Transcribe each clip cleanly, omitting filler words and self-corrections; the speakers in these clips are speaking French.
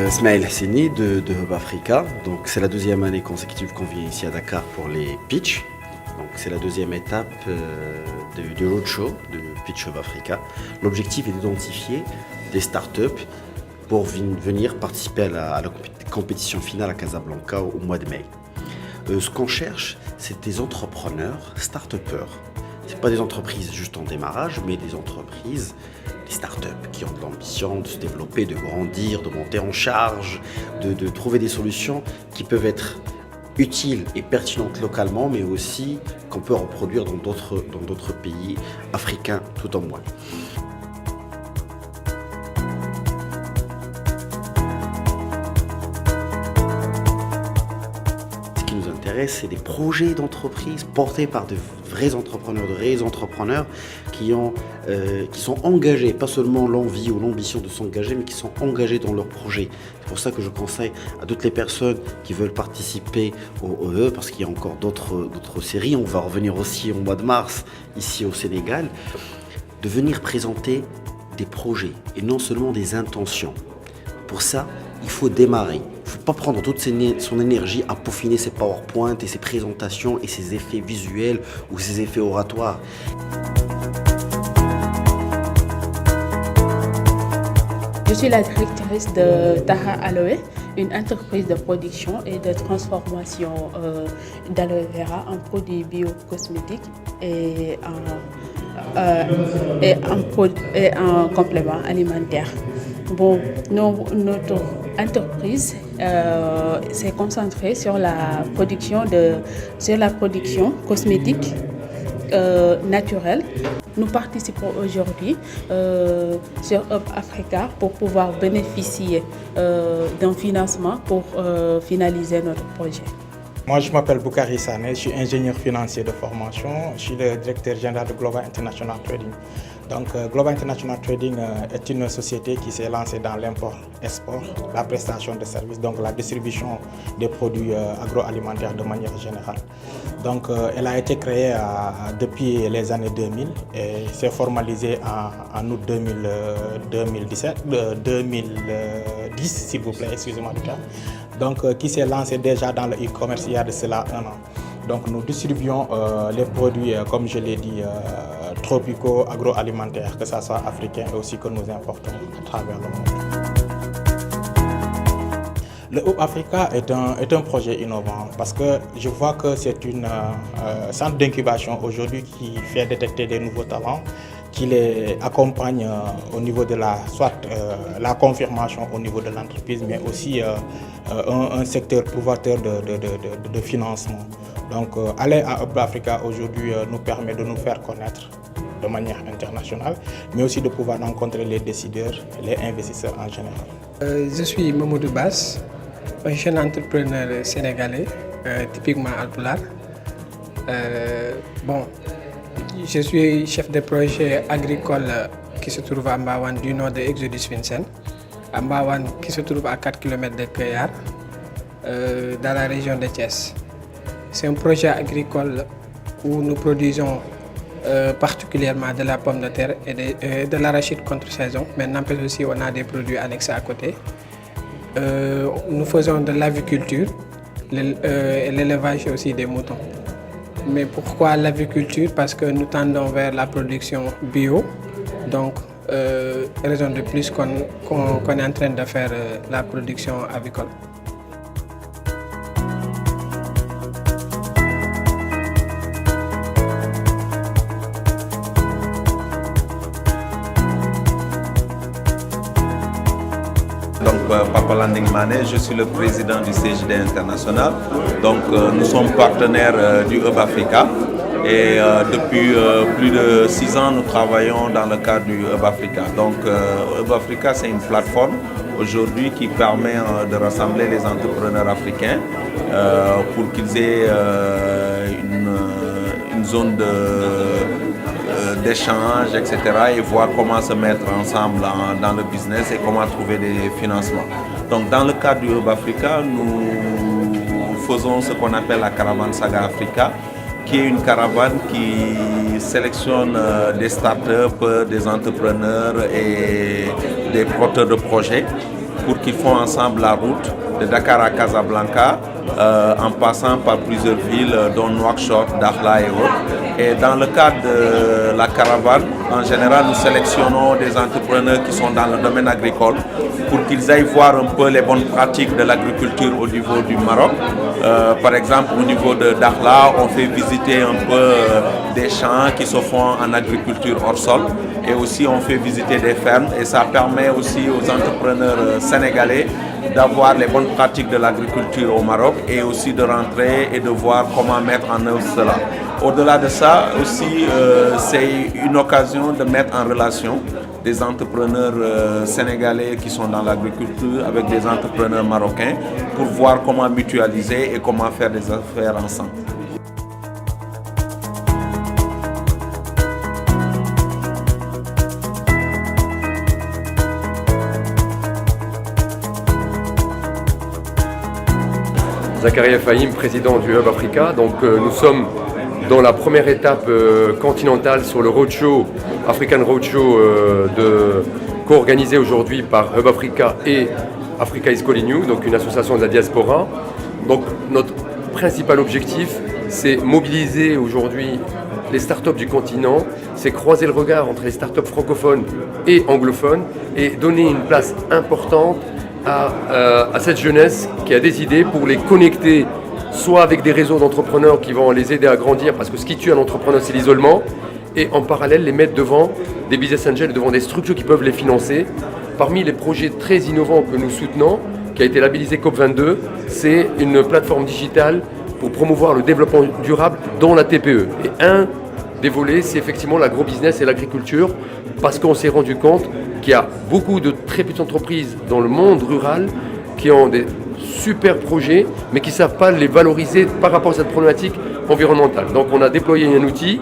Smaïl Hassini de Hub Africa. Donc, c'est la deuxième année consécutive qu'on vient ici à Dakar pour les pitchs. Donc, c'est la deuxième étape du roadshow de Pitch Hub Africa. L'objectif est d'identifier des startups pour venir participer à la compétition finale à Casablanca au mois de mai. Ce qu'on cherche, c'est des entrepreneurs, start-upers. Ce n'est pas des entreprises juste en démarrage, mais des entreprises, des startups qui ont de l'ambition de se développer, de grandir, de monter en charge, de trouver des solutions qui peuvent être utiles et pertinentes localement, mais aussi qu'on peut reproduire dans d'autres pays africains tout en moins. C'est des projets d'entreprise portés par de vrais entrepreneurs qui sont engagés, pas seulement l'envie ou l'ambition de s'engager, mais qui sont engagés dans leurs projets. C'est pour ça que je conseille à toutes les personnes qui veulent participer au EE, parce qu'il y a encore d'autres séries, on va revenir aussi au mois de mars ici au Sénégal, de venir présenter des projets et non seulement des intentions. Pour ça, il faut démarrer. Il ne faut pas prendre toute son énergie à peaufiner ses PowerPoint et ses présentations et ses effets visuels ou ses effets oratoires. Je suis la directrice de Taha Aloe, une entreprise de production et de transformation d'aloe vera en produits biocosmétiques et en compléments alimentaires. Bon, notre entreprise s'est concentrée sur la production cosmétique naturelle. Nous participons aujourd'hui sur Hub Africa pour pouvoir bénéficier d'un financement pour finaliser notre projet. Moi, je m'appelle Boukari Sané, je suis ingénieur financier de formation. Je suis le directeur général de Global International Trading. Donc, Global International Trading est une société qui s'est lancée dans l'import-export, la prestation de services, donc la distribution des produits agroalimentaires de manière générale. Donc, elle a été créée depuis les années 2000 et s'est formalisée en août 2010, s'il vous plaît, excusez-moi du terme. Donc, qui s'est lancée déjà dans le e-commerce il y a de cela un an. Donc, nous distribuons les produits, comme je l'ai dit, tropicaux, agroalimentaires, que ce soit africains et aussi que nous importons à travers le monde. Le Hub Africa est un projet innovant parce que je vois que c'est un centre d'incubation aujourd'hui qui fait détecter des nouveaux talents, qui les accompagne au niveau de la confirmation au niveau de l'entreprise, mais aussi un secteur pourvoyeur de financement. Donc aller à Hub Africa aujourd'hui nous permet de nous faire connaître de manière internationale, mais aussi de pouvoir rencontrer les décideurs, les investisseurs en général. Je suis Mamoudou Bass, un jeune entrepreneur sénégalais, typiquement alpulaar. Je suis chef de projet agricole qui se trouve à Mbawane du nord de Exodus Vincent, à Mbawane qui se trouve à 4 km de Kayar, dans la région de Thiès. C'est un projet agricole où nous produisons particulièrement de la pomme de terre et de l'arachide contre-saison, mais n'empêche aussi on a des produits annexes à côté. Nous faisons de l'aviculture et l'élevage aussi des moutons. Mais pourquoi l'aviculture? Parce que nous tendons vers la production bio, donc raison de plus qu'on est en train de faire la production avicole. Donc, Papa Landing Mané, je suis le président du CJD International. Donc, nous sommes partenaires du Hub Africa et depuis plus de 6 ans, nous travaillons dans le cadre du Hub Africa. Donc, Hub Africa, c'est une plateforme aujourd'hui qui permet de rassembler les entrepreneurs africains pour qu'ils aient une zone d'échange, etc. et voir comment se mettre ensemble dans le business et comment trouver des financements. Donc dans le cadre du Hub Africa, nous faisons ce qu'on appelle la caravane Saga Africa, qui est une caravane qui sélectionne des startups, des entrepreneurs et des porteurs de projets pour qu'ils font ensemble la route de Dakar à Casablanca, en passant par plusieurs villes, dont Nouakchott, Dakhla et autres. Et dans le cadre de la caravane, en général, nous sélectionnons des entrepreneurs qui sont dans le domaine agricole pour qu'ils aillent voir un peu les bonnes pratiques de l'agriculture au niveau du Maroc. Par exemple, au niveau de Dakhla, on fait visiter un peu des champs qui se font en agriculture hors sol. Et aussi, on fait visiter des fermes. Et ça permet aussi aux entrepreneurs sénégalais d'avoir les bonnes pratiques de l'agriculture au Maroc et aussi de rentrer et de voir comment mettre en œuvre cela. Au-delà de ça, aussi, c'est une occasion de mettre en relation des entrepreneurs sénégalais qui sont dans l'agriculture avec des entrepreneurs marocains pour voir comment mutualiser et comment faire des affaires ensemble. Zakaria Fahim, président du Hub Africa. Donc nous sommes dans la première étape continentale sur le roadshow, African Roadshow, co-organisé aujourd'hui par Hub Africa et Africa is Calling You, donc une association de la diaspora. Donc notre principal objectif, c'est mobiliser aujourd'hui les startups du continent, c'est croiser le regard entre les startups francophones et anglophones et donner une place importante à cette jeunesse qui a des idées pour les connecter soit avec des réseaux d'entrepreneurs qui vont les aider à grandir, parce que ce qui tue un entrepreneur, c'est l'isolement, et en parallèle les mettre devant des business angels, devant des structures qui peuvent les financer. Parmi les projets très innovants que nous soutenons, qui a été labellisé COP22, c'est une plateforme digitale pour promouvoir le développement durable dans la TPE. Et un des volets, c'est effectivement l'agro-business et l'agriculture, parce qu'on s'est rendu compte qu'il y a beaucoup de très petites entreprises dans le monde rural qui ont des super projets, mais qui ne savent pas les valoriser par rapport à cette problématique environnementale. Donc on a déployé un outil.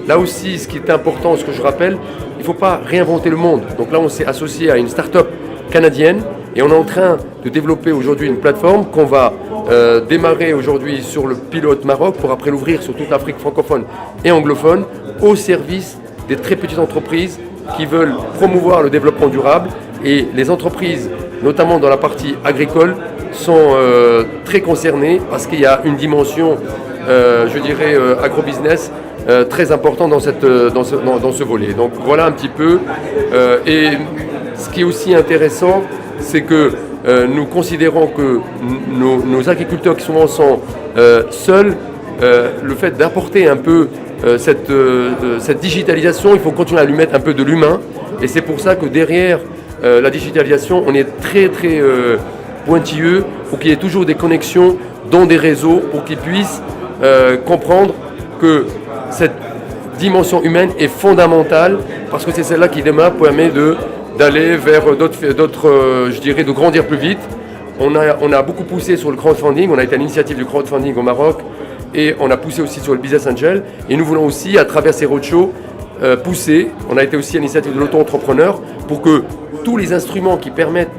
Là aussi, ce qui est important, ce que je rappelle, il ne faut pas réinventer le monde. Donc là, on s'est associé à une start-up canadienne et on est en train de développer aujourd'hui une plateforme qu'on va démarrer aujourd'hui sur le pilote Maroc pour après l'ouvrir sur toute l'Afrique francophone et anglophone au service des très petites entreprises qui veulent promouvoir le développement durable. Et les entreprises, notamment dans la partie agricole, sont très concernées parce qu'il y a une dimension, je dirais, agro-business très importante dans ce volet. Donc voilà un petit peu. Et ce qui est aussi intéressant, c'est que nous considérons que nos agriculteurs qui souvent sont seuls, le fait d'apporter un peu cette digitalisation, il faut continuer à lui mettre un peu de l'humain. Et c'est pour ça que derrière la digitalisation, on est très très pointilleux pour qu'il y ait toujours des connexions dans des réseaux pour qu'ils puissent comprendre que cette dimension humaine est fondamentale parce que c'est celle-là qui demain permet d'aller vers d'autres, je dirais, de grandir plus vite. On a beaucoup poussé sur le crowdfunding, on a été à l'initiative du crowdfunding au Maroc et on a poussé aussi sur le business angel et nous voulons aussi à travers ces roadshows pousser, on a été aussi à l'initiative de l'auto-entrepreneur pour que tous les instruments qui permettent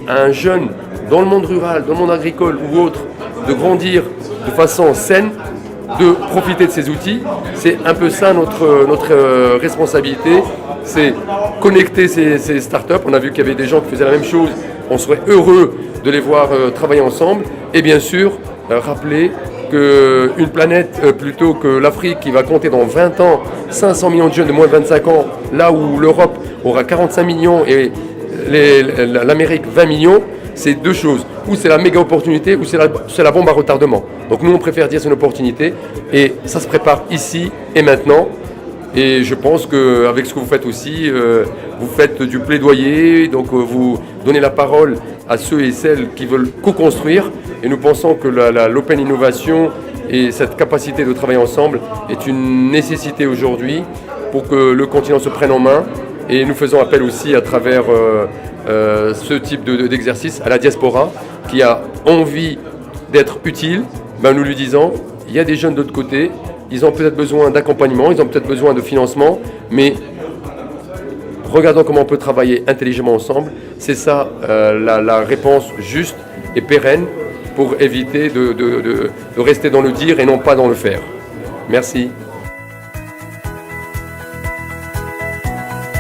à un jeune dans le monde rural, dans le monde agricole ou autre de grandir de façon saine, de profiter de ces outils. C'est un peu ça notre responsabilité, c'est connecter ces startups. On a vu qu'il y avait des gens qui faisaient la même chose, on serait heureux de les voir travailler ensemble et bien sûr rappeler qu'une planète plutôt que l'Afrique qui va compter dans 20 ans 500 millions de jeunes de moins de 25 ans, là où l'Europe aura 45 millions et l'Amérique 20 millions, c'est deux choses. Ou c'est la méga opportunité ou c'est la bombe à retardement. Donc nous on préfère dire c'est une opportunité et ça se prépare ici et maintenant. Et je pense qu'avec ce que vous faites aussi, vous faites du plaidoyer, donc vous donnez la parole à ceux et celles qui veulent co-construire. Et nous pensons que l'open innovation et cette capacité de travailler ensemble est une nécessité aujourd'hui pour que le continent se prenne en main. Et nous faisons appel aussi à travers ce type d'exercice à la diaspora qui a envie d'être utile. Ben, nous lui disons, il y a des jeunes de l'autre côté, ils ont peut-être besoin d'accompagnement, ils ont peut-être besoin de financement, mais regardons comment on peut travailler intelligemment ensemble. C'est ça la réponse juste et pérenne pour éviter de rester dans le dire et non pas dans le faire. Merci.